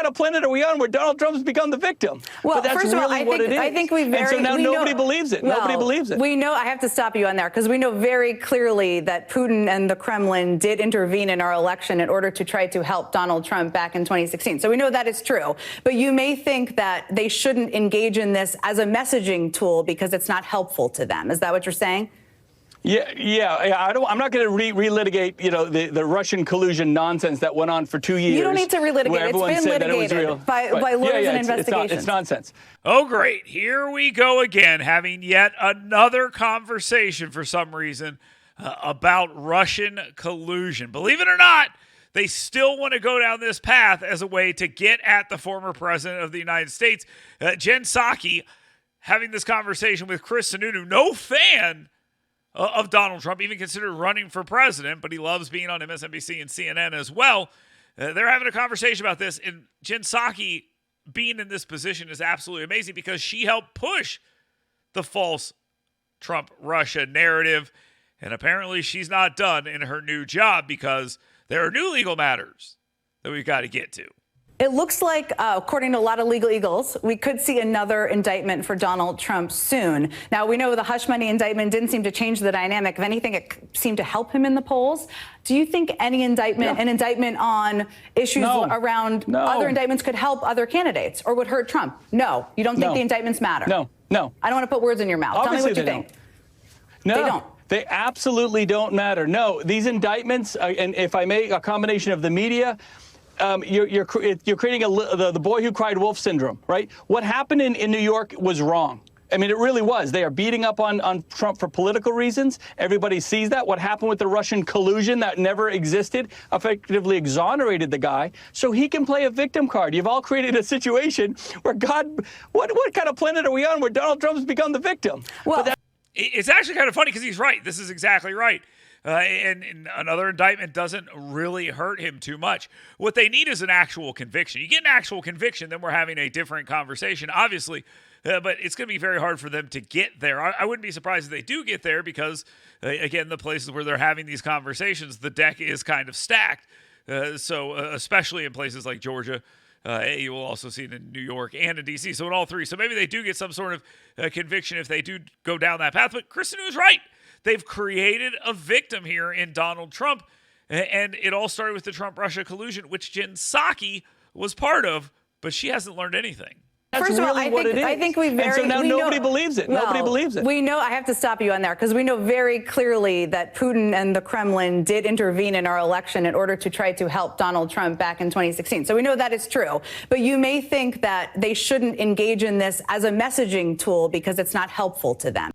kind of planet are we on where Donald Trump's become the victim? Well, but that's first of all, really what it is. I think we and so now nobody believes it. Well, nobody believes it. We know, I have to stop you on there, because we know very clearly that Putin and the Kremlin did intervene in our election in order to try to help Donald Trump back in 2016. So we know that is true. But you may think that they shouldn't engage in this as a messaging tool because it's not helpful to them. Is that what you're saying? Yeah. I'm not going to relitigate, the Russian collusion nonsense that went on for 2 years. You don't need to relitigate. It's been litigated by lawyers and investigations. It's nonsense. Oh, great. Here we go again, having yet another conversation for some reason about Russian collusion. Believe it or not, they still want to go down this path as a way to get at the former president of the United States. Jen Psaki having this conversation with Chris Sununu, no fan of Donald Trump, even considered running for president, but he loves being on MSNBC and CNN as well. They're having a conversation about this, and Jen Psaki being in this position is absolutely amazing because she helped push the false Trump-Russia narrative, and apparently she's not done in her new job because there are new legal matters that we've got to get to. It looks like, according to a lot of legal eagles, we could see another indictment for Donald Trump soon. Now, we know the hush money indictment didn't seem to change the dynamic. If anything, it seemed to help him in the polls. Do you think an indictment on issues around other indictments could help other candidates or would hurt Trump? No. You don't think the indictments matter? No. I don't want to put words in your mouth. Obviously, Tell me what you think. No. They don't. They absolutely don't matter. No, these indictments, and if I may, a combination of the media, you're creating the boy who cried wolf syndrome, right? What happened in New York was wrong. I mean, it really was. They are beating up on Trump for political reasons. Everybody sees that. What happened with the Russian collusion that never existed effectively exonerated the guy so he can play a victim card. You've all created a situation where what kind of planet are we on where Donald Trump's become the victim? Well, it's actually kind of funny because he's right. This is exactly right. And another indictment doesn't really hurt him too much. What they need is an actual conviction. You get an actual conviction, then we're having a different conversation, obviously. But it's going to be very hard for them to get there. I wouldn't be surprised if they do get there because, again, the places where they're having these conversations, the deck is kind of stacked. So especially in places like Georgia, you will also see it in New York and in D.C. So in all three. So maybe they do get some sort of conviction if they do go down that path. But Kristen is right. They've created a victim here in Donald Trump, and it all started with the Trump-Russia collusion, which Jen Psaki was part of, but she hasn't learned anything. That's First of all, really I think we very. And so now nobody believes it. Nobody believes it. We know. I have to stop you on there because we know very clearly that Putin and the Kremlin did intervene in our election in order to try to help Donald Trump back in 2016. So we know that is true. But you may think that they shouldn't engage in this as a messaging tool because it's not helpful to them.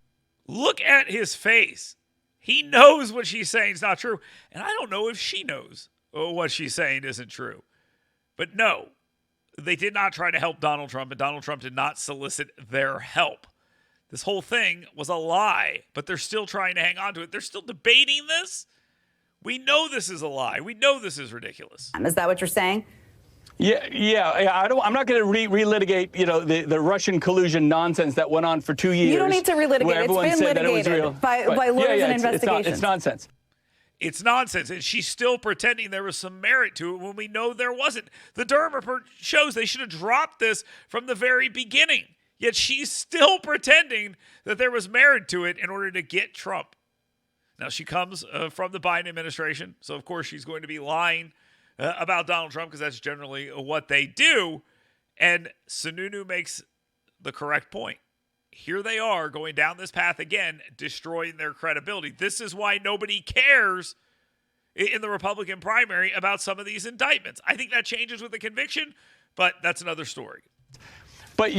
Look at his face. He knows what she's saying is not true. And I don't know if she knows what she's saying isn't true. But no, they did not try to help Donald Trump, and Donald Trump did not solicit their help. This whole thing was a lie, but they're still trying to hang on to it. They're still debating this. We know this is a lie. We know this is ridiculous. Is that what you're saying? Yeah. I'm not going to relitigate, the Russian collusion nonsense that went on for 2 years. You don't need to relitigate. It's been litigated by lawyers and investigations. It's nonsense. It's nonsense. And she's still pretending there was some merit to it when we know there wasn't. The Durham report shows they should have dropped this from the very beginning. Yet she's still pretending that there was merit to it in order to get Trump. Now, she comes from the Biden administration, so of course she's going to be lying about Donald Trump because that's generally what they do. And Sununu makes the correct point. Here they are going down this path again, destroying their credibility. This is why nobody cares in the Republican primary about some of these indictments. I think that changes with the conviction, but that's another story. But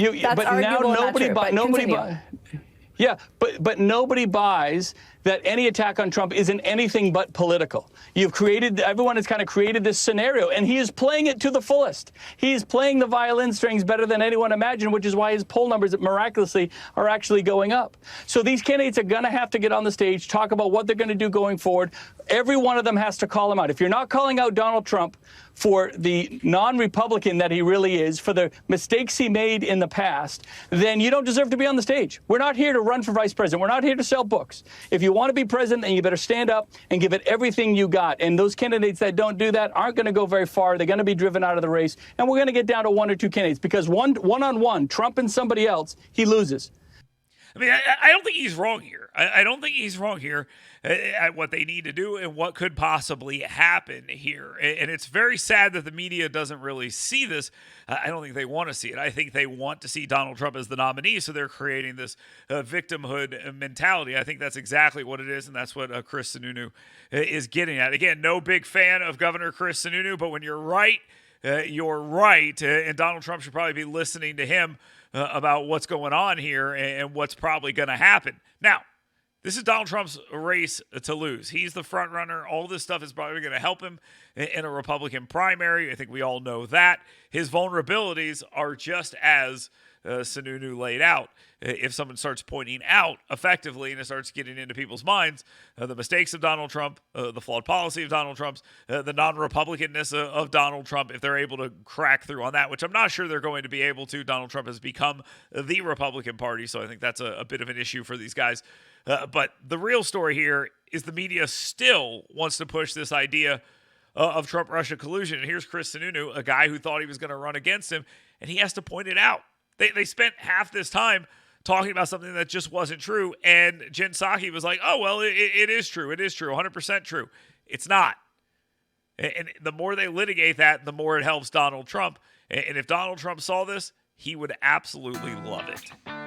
nobody buys that any attack on Trump isn't anything but political. Everyone has kind of created this scenario, and he is playing it to the fullest. He is playing the violin strings better than anyone imagined, which is why his poll numbers miraculously are actually going up. So these candidates are going to have to get on the stage, talk about what they're going to do going forward. Every one of them has to call him out. If you're not calling out Donald Trump for the non-Republican that he really is, for the mistakes he made in the past, then you don't deserve to be on the stage. We're not here to run for vice president. We're not here to sell books. If you you want to be president, then you better stand up and give it everything you got. And those candidates that don't do that aren't going to go very far. They're going to be driven out of the race. And we're going to get down to 1 or 2 candidates because one-on-one, Trump and somebody else, he loses. I mean, I don't think he's wrong here. I don't think he's wrong here at what they need to do and what could possibly happen here. And it's very sad that the media doesn't really see this. I don't think they want to see it. I think they want to see Donald Trump as the nominee, so they're creating this victimhood mentality. I think that's exactly what it is, and that's what Chris Sununu is getting at. Again, no big fan of Governor Chris Sununu, but when you're right, you're right. And Donald Trump should probably be listening to him about what's going on here and what's probably going to happen. Now, this is Donald Trump's race to lose. He's the front runner. All this stuff is probably going to help him in a Republican primary. I think we all know that. His vulnerabilities are just as Sununu laid out. If someone starts pointing out effectively and it starts getting into people's minds the mistakes of Donald Trump, the flawed policy of Donald Trump's, the non-Republicanness of Donald Trump, if they're able to crack through on that, which I'm not sure they're going to be able to. Donald Trump has become the Republican Party, so I think that's a bit of an issue for these guys. But the real story here is the media still wants to push this idea of Trump-Russia collusion. And here's Chris Sununu, a guy who thought he was going to run against him, and he has to point it out. They spent half this time talking about something that just wasn't true, and Jen Psaki was like, oh, well, it is true. It is true, 100% true. It's not. And the more they litigate that, the more it helps Donald Trump. And if Donald Trump saw this, he would absolutely love it.